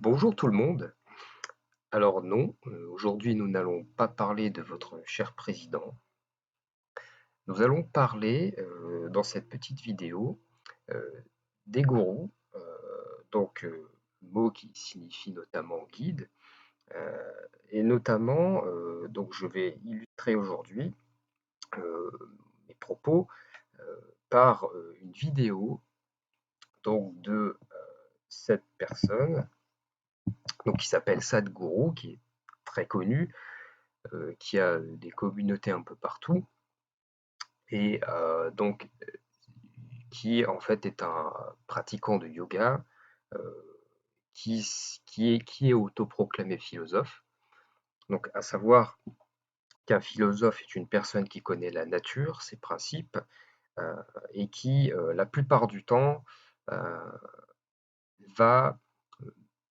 Bonjour tout le monde. Alors non, aujourd'hui nous n'allons pas parler de votre cher président. Nous allons parler dans cette petite vidéo euh, des gourous, mot qui signifie notamment guide, euh, et notamment donc je vais illustrer aujourd'hui euh, mes propos euh, par une vidéo donc de cette personne donc qui s'appelle Sadhguru, qui est très connu, qui a des communautés un peu partout et qui en fait est un pratiquant de yoga qui, qui est autoproclamé philosophe. Donc à savoir qu'un philosophe est une personne qui connaît la nature, ses principes, euh, et qui la plupart du temps euh, va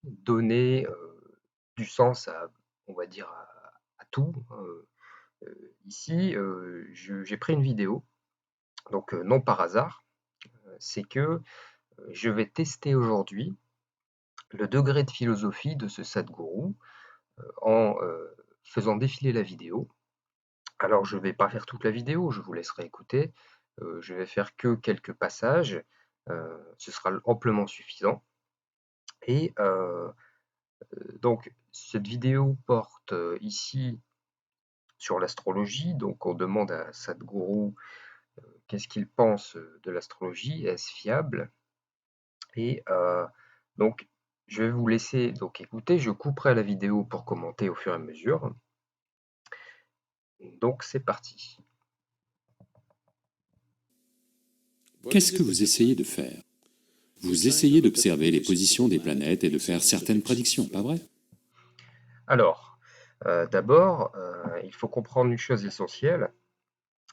donner du sens à, on va dire, à tout. Ici, j'ai pris une vidéo, donc non par hasard, c'est que je vais tester aujourd'hui le degré de philosophie de ce Sadhguru en faisant défiler la vidéo. Alors je ne vais pas faire toute la vidéo, je vous laisserai écouter. Je vais faire que quelques passages, ce sera amplement suffisant. Et donc cette vidéo porte ici sur l'astrologie, donc on demande à Sadhguru qu'est-ce qu'il pense de l'astrologie, est-ce fiable? Et donc, je vais vous laisser donc écouter, je couperai la vidéo pour commenter au fur et à mesure. Donc c'est parti. Qu'est-ce que vous essayez de faire? Vous essayez d'observer les positions des planètes et de faire certaines prédictions, pas vrai? Alors, d'abord, il faut comprendre une chose essentielle,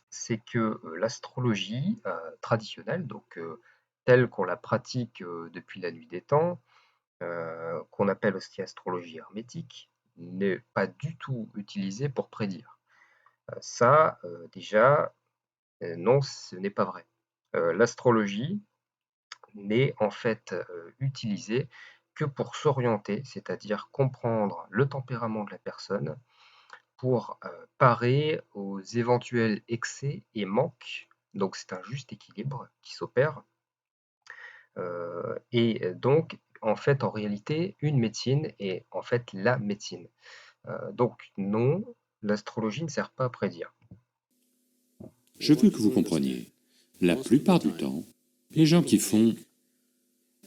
c'est que l'astrologie traditionnelle, donc telle qu'on la pratique depuis la nuit des temps, qu'on appelle aussi astrologie hermétique, n'est pas du tout utilisée pour prédire. Ça, déjà, non, ce n'est pas vrai. L'astrologie n'est en fait utilisée que pour s'orienter, c'est-à-dire comprendre le tempérament de la personne pour parer aux éventuels excès et manques. Donc c'est un juste équilibre qui s'opère. Et donc, en fait, en réalité, une médecine est en fait la médecine. Donc non, l'astrologie ne sert pas à prédire. Je veux que vous compreniez. La plupart du temps, les gens qui font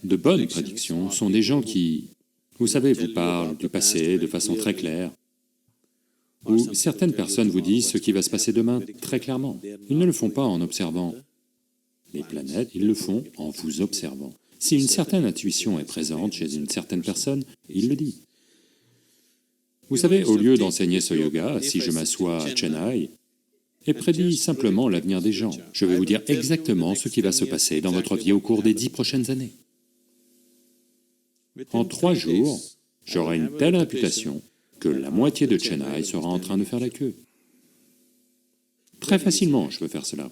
de bonnes prédictions sont des gens qui, vous savez, vous parlent du passé de façon très claire, ou certaines personnes vous disent ce qui va se passer demain très clairement. Ils ne le font pas en observant les planètes, ils le font en vous observant. Si une certaine intuition est présente chez une certaine personne, il le dit. Vous savez, au lieu d'enseigner ce yoga, si je m'assois à Chennai et prédis simplement l'avenir des gens, je vais vous dire exactement ce qui va se passer dans votre vie au cours des 10 prochaines années. En 3 jours, j'aurai une telle réputation que la moitié de Chennai sera en train de faire la queue. Très facilement, je peux faire cela.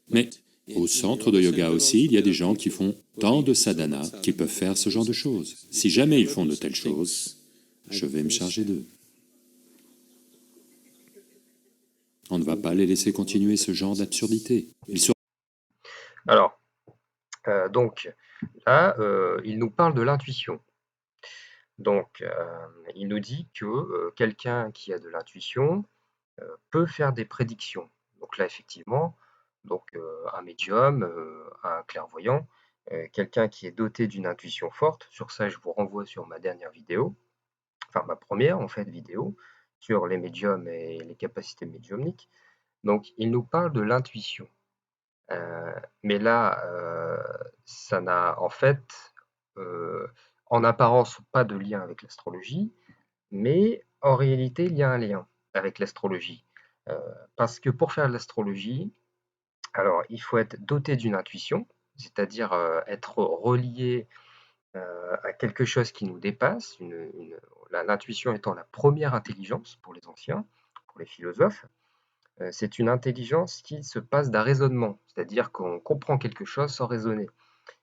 Mais au centre de yoga aussi, il y a des gens qui font tant de sadhana qu'ils peuvent faire ce genre de choses. Si jamais ils font de telles choses, je vais me charger d'eux. On ne va pas les laisser continuer ce genre d'absurdité. Ils seront... Alors, donc là, il nous parle de l'intuition. Donc, il nous dit que quelqu'un qui a de l'intuition peut faire des prédictions. Donc là, effectivement, donc, un médium, un clairvoyant, quelqu'un qui est doté d'une intuition forte. Sur ça, je vous renvoie sur ma dernière vidéo, enfin ma première en fait vidéo, sur les médiums et les capacités médiumniques. Donc, il nous parle de l'intuition. Mais là, ça n'a en fait, euh, en apparence, pas de lien avec l'astrologie, mais en réalité, il y a un lien avec l'astrologie. Euh, Parce que pour faire de l'astrologie, alors il faut être doté d'une intuition, c'est-à-dire être relié à quelque chose qui nous dépasse, l'intuition étant la première intelligence pour les anciens, pour les philosophes. C'est une intelligence qui se passe d'un raisonnement, c'est-à-dire qu'on comprend quelque chose sans raisonner.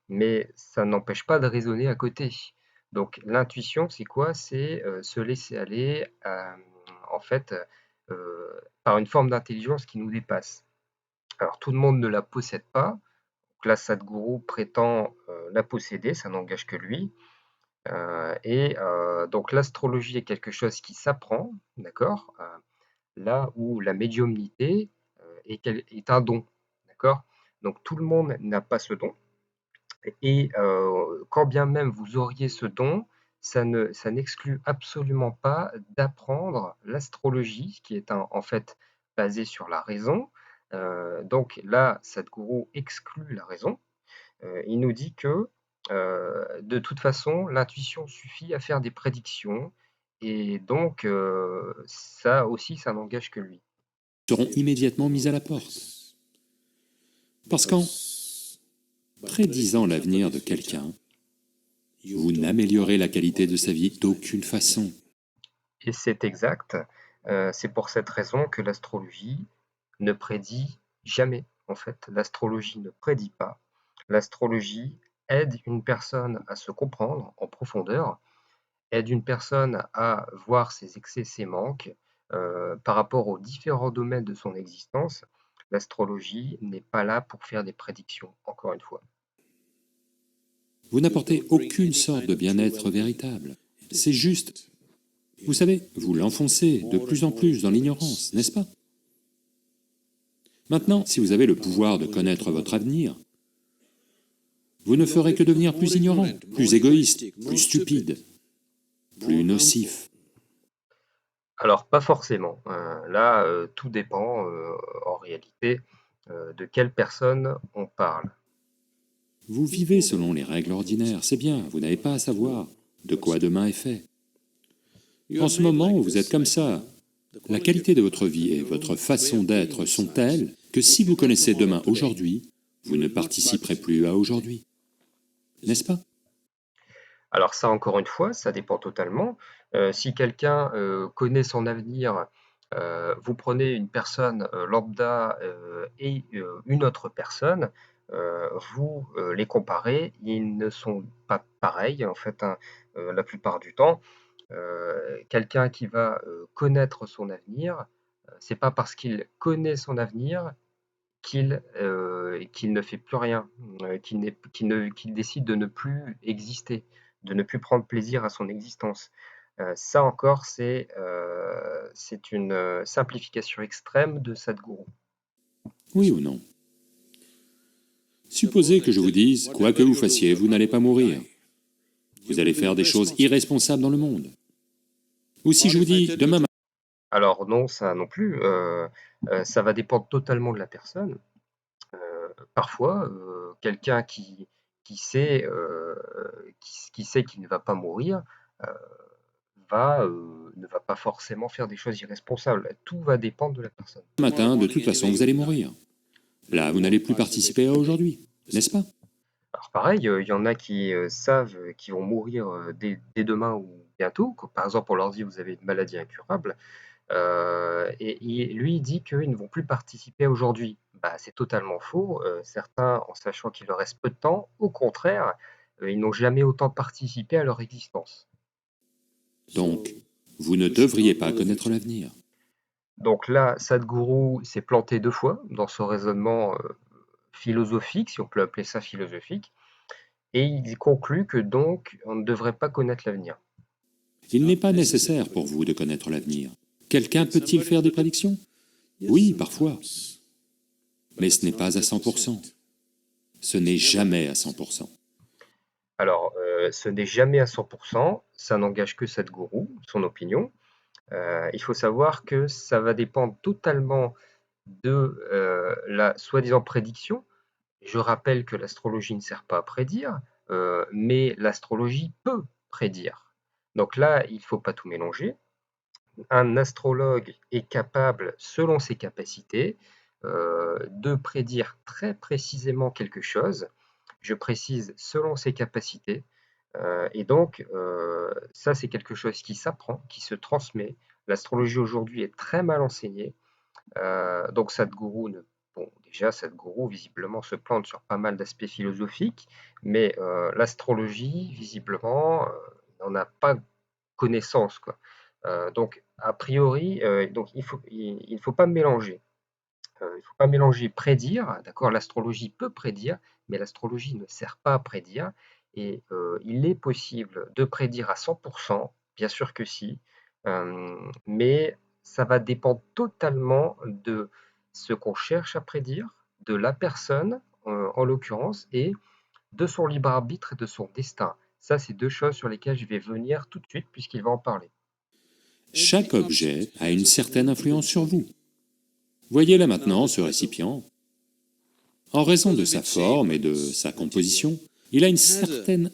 Mais ça n'empêche pas de raisonner à côté. Donc l'intuition, c'est quoi? C'est, se laisser aller, en fait, par une forme d'intelligence qui nous dépasse. Alors tout le monde ne la possède pas. Donc là, Sadhguru prétend, la posséder, ça n'engage que lui. Donc l'astrologie est quelque chose qui s'apprend, d'accord? Là où la médiumnité, est un don, d'accord? Donc tout le monde n'a pas ce don et quand bien même vous auriez ce don, ça n'exclut absolument pas d'apprendre l'astrologie, qui est en fait basée sur la raison. Donc là, Sadhguru exclut la raison. Il nous dit que, de toute façon, l'intuition suffit à faire des prédictions et donc ça aussi, ça n'engage que lui. seront immédiatement mis à la porte. Parce qu'en prédisant l'avenir de quelqu'un, vous n'améliorez la qualité de sa vie d'aucune façon. Et c'est exact. C'est pour cette raison que l'astrologie ne prédit jamais, en fait. L'astrologie ne prédit pas. L'astrologie aide une personne à se comprendre en profondeur, aide une personne à voir ses excès, ses manques, par rapport aux différents domaines de son existence. L'astrologie n'est pas là pour faire des prédictions, encore une fois. Vous n'apportez aucune sorte de bien-être véritable. C'est juste, vous savez, vous l'enfoncez de plus en plus dans l'ignorance, n'est-ce pas? Maintenant, si vous avez le pouvoir de connaître votre avenir, vous ne ferez que devenir plus ignorant, plus égoïste, plus stupide, plus nocif. Alors pas forcément, là, tout dépend, en réalité, de quelle personne on parle. Vous vivez selon les règles ordinaires, c'est bien, vous n'avez pas à savoir de quoi demain est fait. En ce moment, vous êtes comme ça. La qualité de votre vie et votre façon d'être sont telles que si vous connaissez demain aujourd'hui, vous ne participerez plus à aujourd'hui. N'est-ce pas? Alors ça, encore une fois, ça dépend totalement. Si quelqu'un, connaît son avenir, vous prenez une personne, lambda, et une autre personne, vous, les comparez, ils ne sont pas pareils, en fait, hein, la plupart du temps. Quelqu'un qui va, connaître son avenir, c'est pas parce qu'il connaît son avenir qu'il ne fait plus rien, qu'il décide de ne plus exister, de ne plus prendre plaisir à son existence. Ça encore, c'est une, simplification extrême de Sadhguru. Oui ou non? Supposez que je vous dise, quoi que vous fassiez, vous n'allez pas mourir. Vous allez faire des choses irresponsables dans le monde. Ou si je vous dis, demain Alors non, ça non plus, ça va dépendre totalement de la personne. Parfois, quelqu'un qui sait, qui sait qu'il ne va pas mourir, heu, ne va pas forcément faire des choses irresponsables. Tout va dépendre de la personne. matin, de toute façon, vous allez mourir. Là, vous n'allez plus participer à aujourd'hui, n'est-ce pas? Alors pareil, il y en a qui, savent, qu'ils vont mourir, dès demain ou bientôt, quand par exemple on leur dit: «Vous avez une maladie incurable», lui il dit qu'ils ne vont plus participer à aujourd'hui. Bah, c'est totalement faux, certains, en sachant qu'il leur reste peu de temps, au contraire, ils n'ont jamais autant participé à leur existence. Donc, vous ne devriez pas connaître l'avenir. Donc là, Sadhguru s'est planté 2 fois dans son raisonnement, philosophique, si on peut appeler ça philosophique, et il conclut que donc on ne devrait pas connaître l'avenir. Il n'est pas nécessaire pour vous de connaître l'avenir. Quelqu'un peut-il faire des prédictions? Oui, parfois. Mais ce n'est pas à 100%. Ce n'est jamais à 100%. Alors, ce n'est jamais à 100%, ça n'engage que Sadhguru, son opinion. Il faut savoir que ça va dépendre totalement de, la soi-disant prédiction. Je rappelle que l'astrologie ne sert pas à prédire, mais l'astrologie peut prédire. Donc là, il ne faut pas tout mélanger. Un astrologue est capable, selon ses capacités, de prédire très précisément quelque chose. Je précise selon ses capacités. Et donc, ça, c'est quelque chose qui s'apprend, qui se transmet. L'astrologie aujourd'hui est très mal enseignée. Donc Sadhguru ne bon, déjà Sadhguru visiblement se plante sur pas mal d'aspects philosophiques, mais l'astrologie visiblement, n'a pas connaissance, quoi. Donc, a priori, donc il ne faut pas mélanger. Il ne faut pas mélanger prédire, d'accord? L'astrologie peut prédire, mais l'astrologie ne sert pas à prédire. Et il est possible de prédire à 100%, bien sûr que si, mais ça va dépendre totalement de ce qu'on cherche à prédire, de la personne, en l'occurrence, et de son libre arbitre et de son destin. Ça, c'est deux choses sur lesquelles je vais venir tout de suite, puisqu'il va en parler. Chaque objet a une certaine influence sur vous. Voyez là maintenant ce récipient. En raison de sa forme et de sa composition, il a une certaine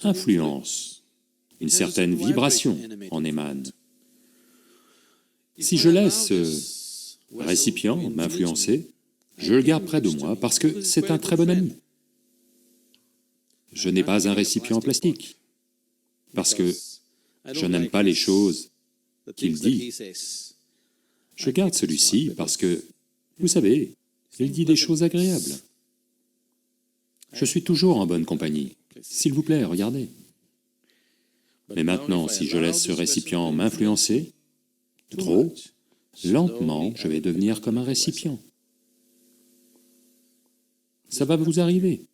influence, une certaine vibration en émane. Si je laisse ce récipient m'influencer, je le garde près de moi parce que c'est un très bon ami. Je n'ai pas un récipient en plastique, parce que je n'aime pas les choses qu'il dit. Je garde celui-ci parce que, vous savez, il dit des choses agréables. Je suis toujours en bonne compagnie. S'il vous plaît, regardez. Mais maintenant, si je laisse ce récipient m'influencer, trop, lentement, je vais devenir comme un récipient. Ça va vous arriver.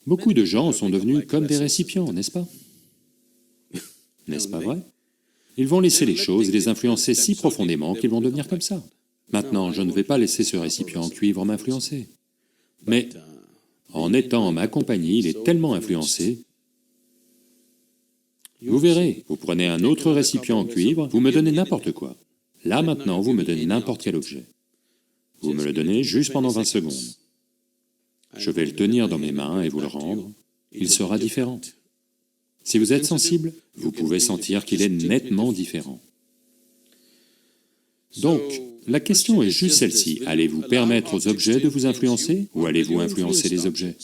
Beaucoup de gens sont devenus comme des récipients, n'est-ce pas? N'est-ce pas vrai? Ils vont laisser les choses les influencer si profondément qu'ils vont devenir comme ça. Maintenant, je ne vais pas laisser ce récipient en cuivre m'influencer. Mais, en étant en ma compagnie, il est tellement influencé. Vous verrez, vous prenez un autre récipient en cuivre, vous me donnez n'importe quoi. Là maintenant, vous me donnez n'importe quel objet. Vous me le donnez juste pendant 20 secondes. Je vais le tenir dans mes mains et vous le rendre. Il sera différent. Si vous êtes sensible, vous pouvez sentir qu'il est nettement différent. Donc, la question est juste celle-ci. Allez-vous permettre aux objets de vous influencer ou allez-vous influencer les objets?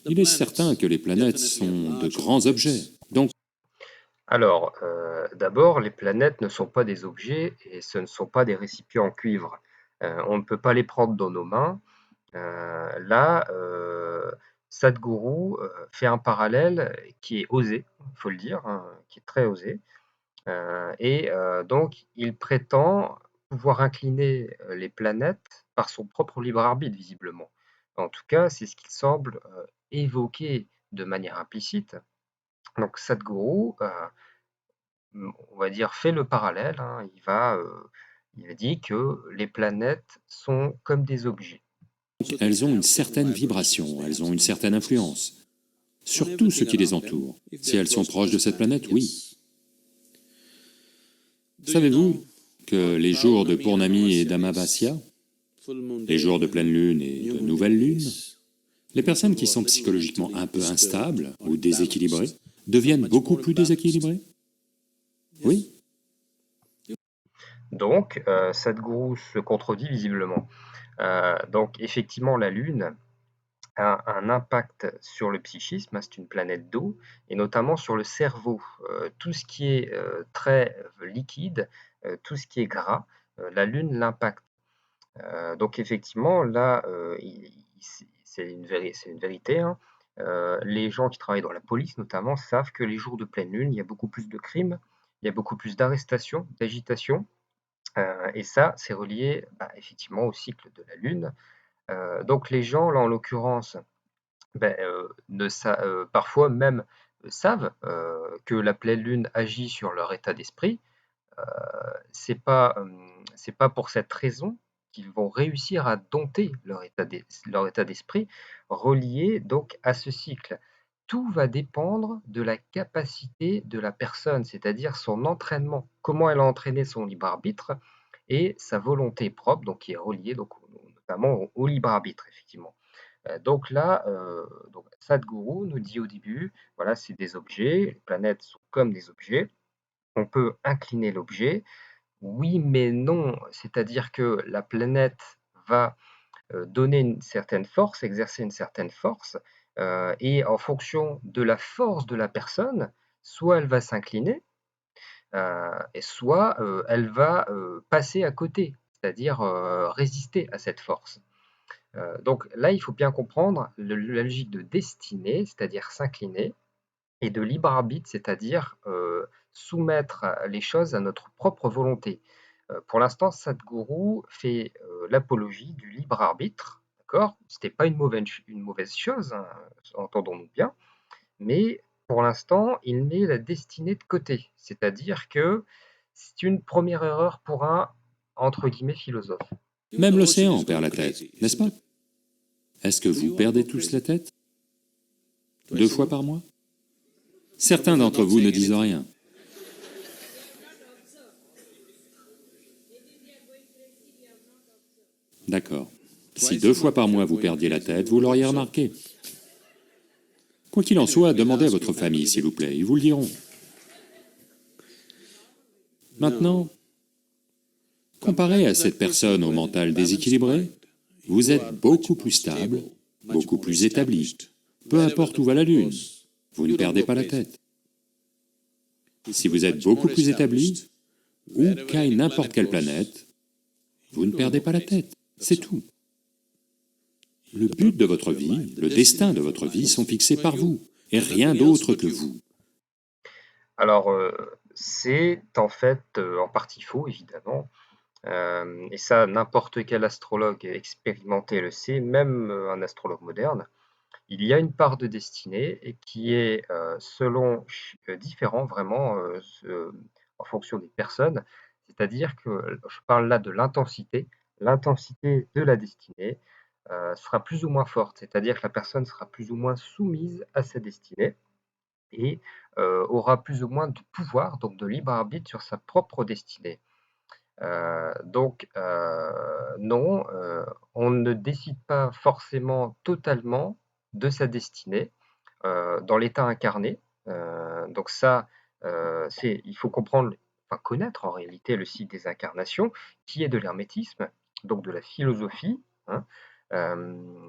Il est certain que les planètes sont de grands objets. Donc, Alors, d'abord, les planètes ne sont pas des objets et ce ne sont pas des récipients en cuivre. On ne peut pas les prendre dans nos mains. Là, Sadhguru fait un parallèle qui est osé, il faut le dire, hein, qui est très osé. Et donc, il prétend pouvoir incliner les planètes par son propre libre arbitre, visiblement. En tout cas, c'est ce qu'il semble évoquer de manière implicite. Donc, Sadhguru, on va dire, fait le parallèle, hein. Il dit que les planètes sont comme des objets. elles ont une certaine vibration, elles ont une certaine influence sur tout ce qui les entoure. Si elles sont proches de cette planète, oui. Savez-vous que les jours de Purnami et d'Amavasya, les jours de pleine lune et de nouvelle lune, les personnes qui sont psychologiquement un peu instables ou déséquilibrées deviennent beaucoup plus déséquilibrées? Oui. Donc, Sadhguru se contredit visiblement. Donc, effectivement, la Lune a un impact sur le psychisme, hein, c'est une planète d'eau, et notamment sur le cerveau. Tout ce qui est très liquide, tout ce qui est gras, la Lune l'impacte. Donc effectivement, là, c'est une vérité, hein. Les gens qui travaillent dans la police notamment savent que les jours de pleine lune, il y a beaucoup plus de crimes, il y a beaucoup plus d'arrestations, d'agitations, et ça, c'est relié, bah, effectivement au cycle de la lune. Donc les gens, là en l'occurrence, beh, ne sa parfois même, savent, que la pleine lune agit sur leur état d'esprit. Heu, c'est pas pour cette raison qu'ils vont réussir à dompter leur état d'esprit, relié donc à ce cycle. Tout va dépendre de la capacité de la personne, c'est-à-dire son entraînement. Comment elle a entraîné son libre arbitre et sa volonté propre, donc qui est reliée donc notamment au libre arbitre, effectivement. Donc là, donc Sadhguru nous dit au début, voilà, c'est des objets, les planètes sont comme des objets, on peut incliner l'objet. Oui, mais non, c'est-à-dire que la planète va donner une certaine force, exercer une certaine force, et en fonction de la force de la personne, soit elle va s'incliner, et soit elle va passer à côté, c'est-à-dire résister à cette force. Donc là, il faut bien comprendre la logique de destinée, c'est-à-dire s'incliner, et de libre arbitre, c'est-à-dire soumettre les choses à notre propre volonté. Pour l'instant, Sadhguru fait l'apologie du libre arbitre, d'accord? Ce n'était pas une mauvaise chose, hein, entendons-nous bien, mais pour l'instant, il met la destinée de côté, c'est-à-dire que c'est une première erreur pour un, entre guillemets, philosophe. Même l'océan perd la tête, n'est-ce pas? Est-ce que vous perdez tous la tête? 2 fois par mois? Certains d'entre vous ne disent rien. D'accord. Si 2 fois par mois vous perdiez la tête, vous l'auriez remarqué. Quoi qu'il en soit, demandez à votre famille, s'il vous plaît, ils vous le diront. Maintenant, comparé à cette personne au mental déséquilibré, vous êtes beaucoup plus stable, beaucoup plus établi. Peu importe où va la Lune, vous ne perdez pas la tête. Si vous êtes beaucoup plus établi, où qu'aille n'importe quelle planète, vous ne perdez pas la tête, c'est tout. Le but de votre vie, le destin de votre vie sont fixés par vous, et rien d'autre que vous. Alors, c'est en fait en partie faux, évidemment. Et ça, n'importe quel astrologue expérimenté le sait, même un astrologue moderne. Il y a une part de destinée et qui est, différent vraiment en fonction des personnes. C'est-à-dire que je parle là de l'intensité. L'intensité de la destinée sera plus ou moins forte. C'est-à-dire que la personne sera plus ou moins soumise à sa destinée et aura plus ou moins de pouvoir, donc de libre arbitre sur sa propre destinée. Donc non, on ne décide pas forcément totalement de sa destinée, dans l'état incarné. Donc ça, il faut comprendre, enfin connaître en réalité le cycle des incarnations, qui est de l'hermétisme, donc de la philosophie, hein,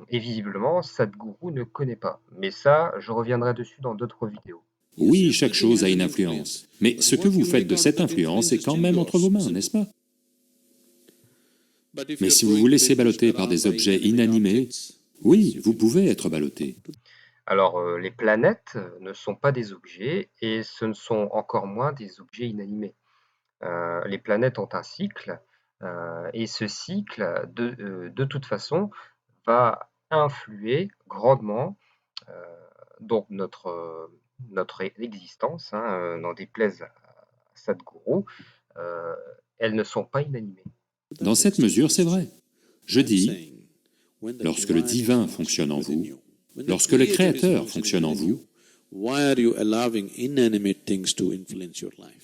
et visiblement Sadhguru ne connaît pas. Mais ça, je reviendrai dessus dans d'autres vidéos. Oui, chaque chose a une influence, mais ce que vous faites de cette influence est quand même entre vos mains, n'est-ce pas? Mais si vous vous laissez balloter par des objets inanimés, oui, vous pouvez être ballotté. Alors, les planètes ne sont pas des objets et ce ne sont encore moins des objets inanimés. Les planètes ont un cycle et ce cycle, de toute façon, va influer grandement donc notre existence, hein, n'en déplaise à Sadhguru, euh, elles ne sont pas inanimées. Dans cette mesure, c'est vrai. Je dis, lorsque le divin fonctionne en vous, lorsque le Créateur fonctionne en vous,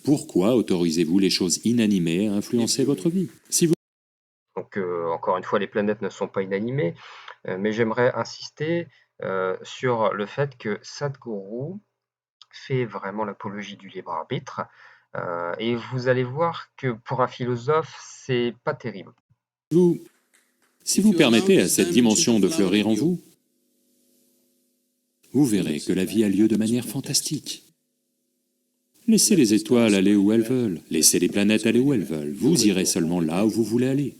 pourquoi autorisez-vous les choses inanimées à influencer votre vie? Si vous... Donc, encore une fois, les planètes ne sont pas inanimées, mais j'aimerais insister sur le fait que Sadhguru fait vraiment l'apologie du libre arbitre, et vous allez voir que pour un philosophe, c'est pas terrible. Si vous permettez à cette dimension de fleurir en vous, vous verrez que la vie a lieu de manière fantastique. Laissez les étoiles aller où elles veulent, laissez les planètes aller où elles veulent, vous irez seulement là où vous voulez aller.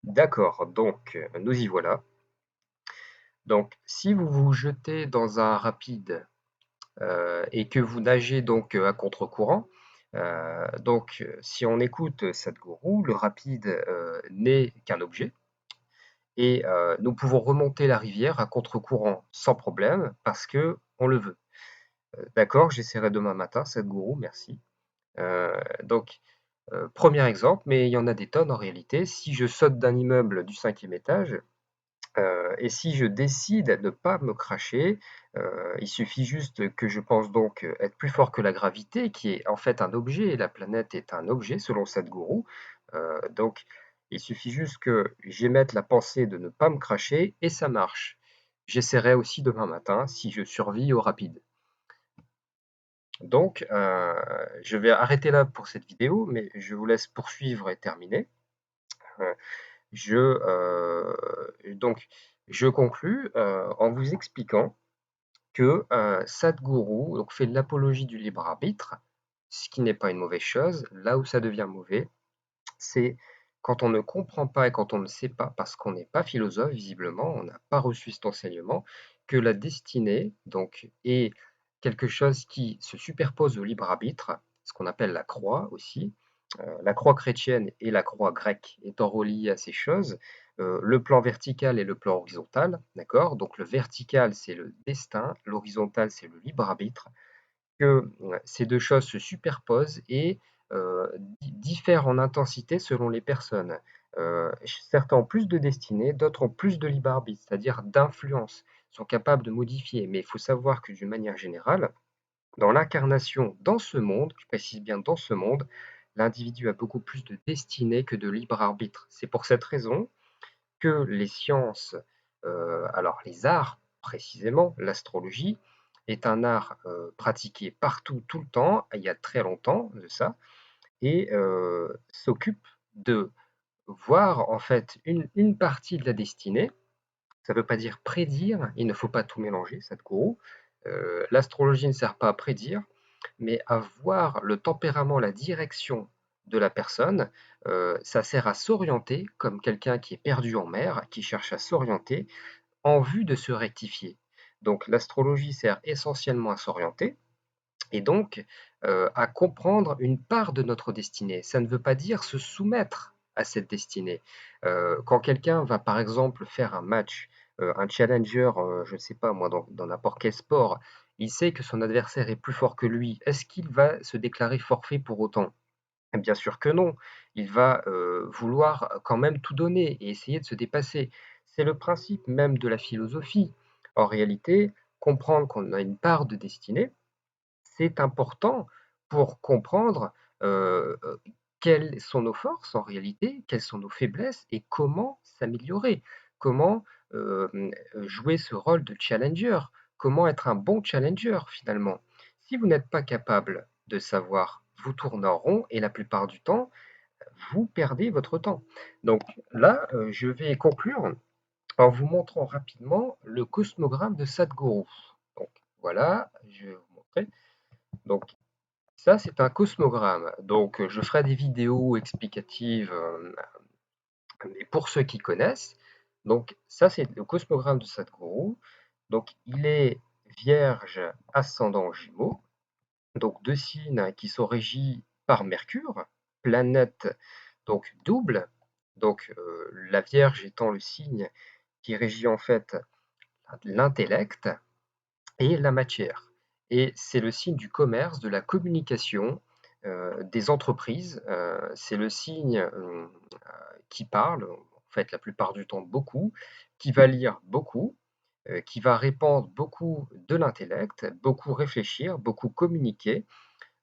D'accord, donc nous y voilà. Donc, si vous vous jetez dans un rapide et que vous nagez donc à contre-courant, donc si on écoute Sadhguru, le rapide n'est qu'un objet et nous pouvons remonter la rivière à contre-courant sans problème parce que on le veut. D'accord, j'essaierai demain matin, Sadhguru, merci. Donc, premier exemple, mais il y en a des tonnes en réalité. Si je saute d'un immeuble du 5e étage, et si je décide de ne pas me cracher, il suffit juste que je pense donc être plus fort que la gravité, qui est en fait un objet, la planète est un objet selon Sadhguru. Donc il suffit juste que j'émette la pensée de ne pas me cracher et ça marche. J'essaierai aussi demain matin si je survis au rapide. Donc je vais arrêter là pour cette vidéo, mais je vous laisse poursuivre et terminer. Heu, donc je conclus, en vous expliquant que, Sadhguru donc fait de l'apologie du libre arbitre, ce qui n'est pas une mauvaise chose. Là où ça devient mauvais, c'est quand on ne comprend pas et quand on ne sait pas, parce qu'on n'est pas philosophe visiblement, on n'a pas reçu cet enseignement, que la destinée donc est quelque chose qui se superpose au libre arbitre, ce qu'on appelle la croix aussi. La croix chrétienne et la croix grecque étant reliées à ces choses, le plan vertical et le plan horizontal, d'accord? Donc le vertical, c'est le destin, l'horizontal, c'est le libre arbitre, que ces 2 choses se superposent et diffèrent en intensité selon les personnes. Certains ont plus de destinée, d'autres ont plus de libre arbitre, c'est-à-dire d'influence, sont capables de modifier. Mais il faut savoir que d'une manière générale, dans l'incarnation, dans ce monde, je précise bien dans ce monde, l'individu a beaucoup plus de destinée que de libre arbitre. C'est pour cette raison que les sciences, alors les arts précisément, l'astrologie est un art pratiqué partout, tout le temps, il y a très longtemps de ça, et s'occupe de voir en fait une partie de la destinée. Ça ne veut pas dire prédire, il ne faut pas tout mélanger, Sadhguru. L'astrologie ne sert pas à prédire, mais à voir le tempérament, la direction de la personne. Ça sert à s'orienter, comme quelqu'un qui est perdu en mer, qui cherche à s'orienter en vue de se rectifier. Donc l'astrologie sert essentiellement à s'orienter et donc à comprendre une part de notre destinée. Ça ne veut pas dire se soumettre à cette destinée. Quand quelqu'un va par exemple faire un match, un challenger, je ne sais pas moi, dans n'importe quel sport, il sait que son adversaire est plus fort que lui. Est-ce qu'il va se déclarer forfait pour autant? Bien sûr que non. Il va vouloir quand même tout donner et essayer de se dépasser. C'est le principe même de la philosophie. En réalité, comprendre qu'on a une part de destinée, c'est important pour comprendre quelles sont nos forces en réalité, quelles sont nos faiblesses et comment s'améliorer, comment jouer ce rôle de challenger, comment être un bon challenger finalement. Si vous n'êtes pas capable de savoir, vous tournez en rond et la plupart du temps, vous perdez votre temps. Donc là, je vais conclure en vous montrant rapidement le cosmogramme de Sadhguru. Donc voilà, je vais vous montrer. Donc ça, c'est un cosmogramme. Donc, je ferai des vidéos explicatives, mais pour ceux qui connaissent. Donc, ça, c'est le cosmogramme de Sadhguru. Donc, il est Vierge, ascendant Gémeaux. Donc, 2 signes qui sont régis par Mercure, planète donc double. Donc, la Vierge étant le signe qui régit en fait l'intellect et la matière. Et c'est le signe du commerce, de la communication, des entreprises. C'est le signe qui parle, en fait la plupart du temps beaucoup, qui va lire beaucoup, qui va répandre beaucoup de l'intellect, beaucoup réfléchir, beaucoup communiquer.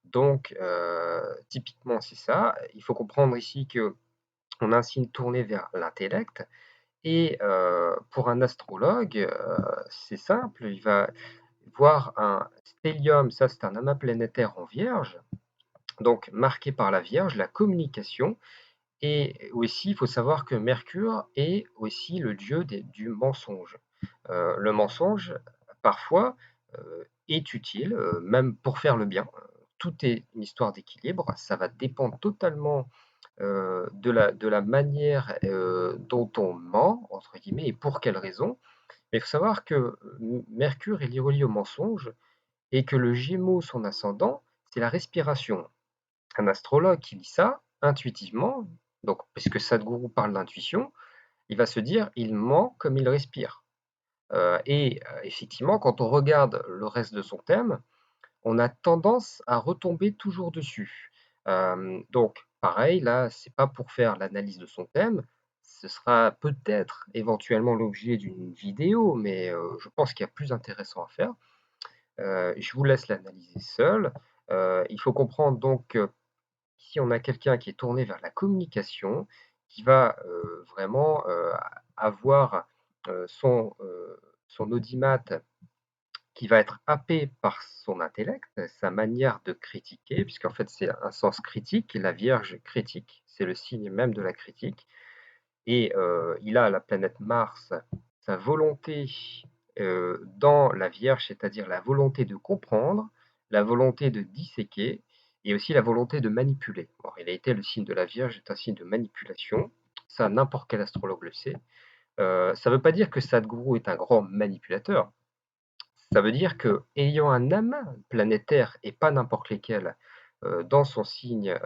Donc, typiquement, c'est ça. Il faut comprendre ici que on a un signe tourné vers l'intellect. Et pour un astrologue, c'est simple, il va voir un stellium, ça c'est un amas planétaire en Vierge, donc marqué par la Vierge, la communication. Et aussi, il faut savoir que Mercure est aussi le dieu du mensonge. Le mensonge, parfois, est utile, même pour faire le bien. Tout est une histoire d'équilibre, ça va dépendre totalement de la manière dont on ment, entre guillemets, et pour quelle raison. Mais il faut savoir que Mercure est lié au mensonge et que le Gémeaux, son ascendant, c'est la respiration. Un astrologue qui lit ça, intuitivement, donc puisque Sadhguru parle d'intuition, il va se dire, il ment comme il respire. Et effectivement, quand on regarde le reste de son thème, on a tendance à retomber toujours dessus. Donc, pareil, là, c'est pas pour faire l'analyse de son thème, ce sera peut-être éventuellement l'objet d'une vidéo, mais je pense qu'il y a plus intéressant à faire. Je vous laisse l'analyser seul. Il faut comprendre donc qu'ici, on a quelqu'un qui est tourné vers la communication, qui va vraiment avoir son audimat qui va être happé par son intellect, sa manière de critiquer, puisqu'en fait c'est un sens critique, la Vierge critique, c'est le signe même de la critique, et il a la planète Mars, sa volonté dans la Vierge, c'est-à-dire la volonté de comprendre, la volonté de disséquer, et aussi la volonté de manipuler. En réalité, le signe de la Vierge est un signe de manipulation. Ça, n'importe quel astrologue le sait. Ça ne veut pas dire que Sadhguru est un grand manipulateur. Ça veut dire que, ayant un amas planétaire et pas n'importe lesquels dans son signe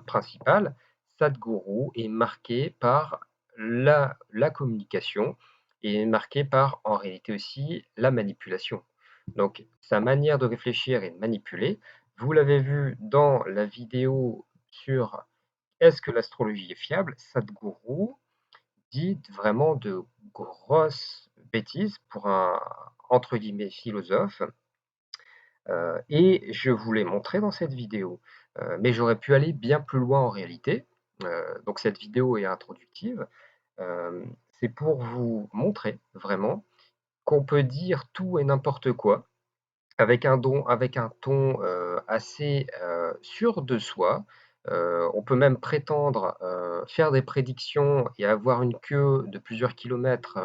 principal, Sadhguru est marqué par la communication et est marqué par, en réalité aussi, la manipulation. Donc, sa manière de réfléchir et de manipuler, vous l'avez vu dans la vidéo sur est-ce que l'astrologie est fiable, Sadhguru dit vraiment de grosses bêtises pour un, entre guillemets, philosophe, et je vous l'ai montré dans cette vidéo. Mais j'aurais pu aller bien plus loin en réalité. Donc cette vidéo est introductive. C'est pour vous montrer vraiment qu'on peut dire tout et n'importe quoi avec un ton assez sûr de soi. On peut même prétendre faire des prédictions et avoir une queue de plusieurs kilomètres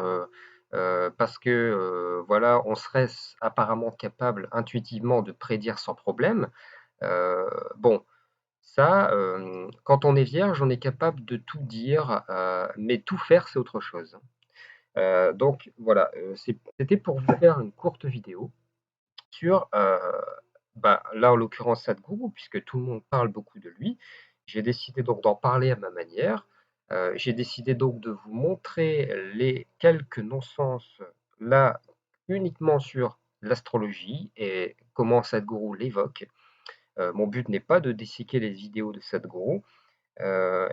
parce que voilà, on serait apparemment capable intuitivement de prédire sans problème. Bon, ça, quand on est vierge, on est capable de tout dire, mais tout faire, c'est autre chose. Donc voilà, c'était pour vous faire une courte vidéo sur, bah, là, en l'occurrence, Sadhguru, puisque tout le monde parle beaucoup de lui. J'ai décidé donc d'en parler à ma manière. J'ai décidé donc de vous montrer les quelques non-sens, là, uniquement sur l'astrologie et comment Sadhguru l'évoque. Mon but n'est pas de disséquer les vidéos de Sadhguru.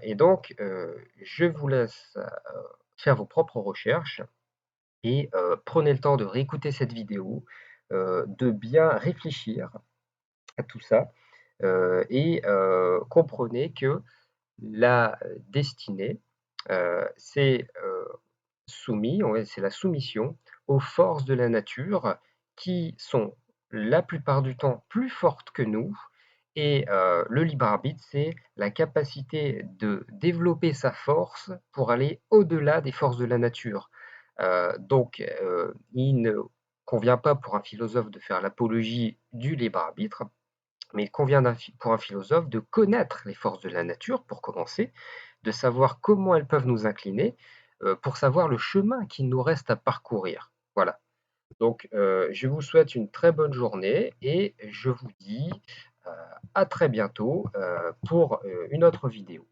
Et donc, je vous laisse faire vos propres recherches et prenez le temps de réécouter cette vidéo, de bien réfléchir à tout ça, et comprenez que la destinée, c'est soumis, ouais, c'est la soumission aux forces de la nature qui sont la plupart du temps plus fortes que nous et le libre arbitre, c'est la capacité de développer sa force pour aller au-delà des forces de la nature. Donc, il ne convient pas pour un philosophe de faire l'apologie du libre arbitre, mais il convient pour un philosophe de connaître les forces de la nature, pour commencer, de savoir comment elles peuvent nous incliner, pour savoir le chemin qu'il nous reste à parcourir. Voilà. Donc, je vous souhaite une très bonne journée et je vous dis à très bientôt pour une autre vidéo.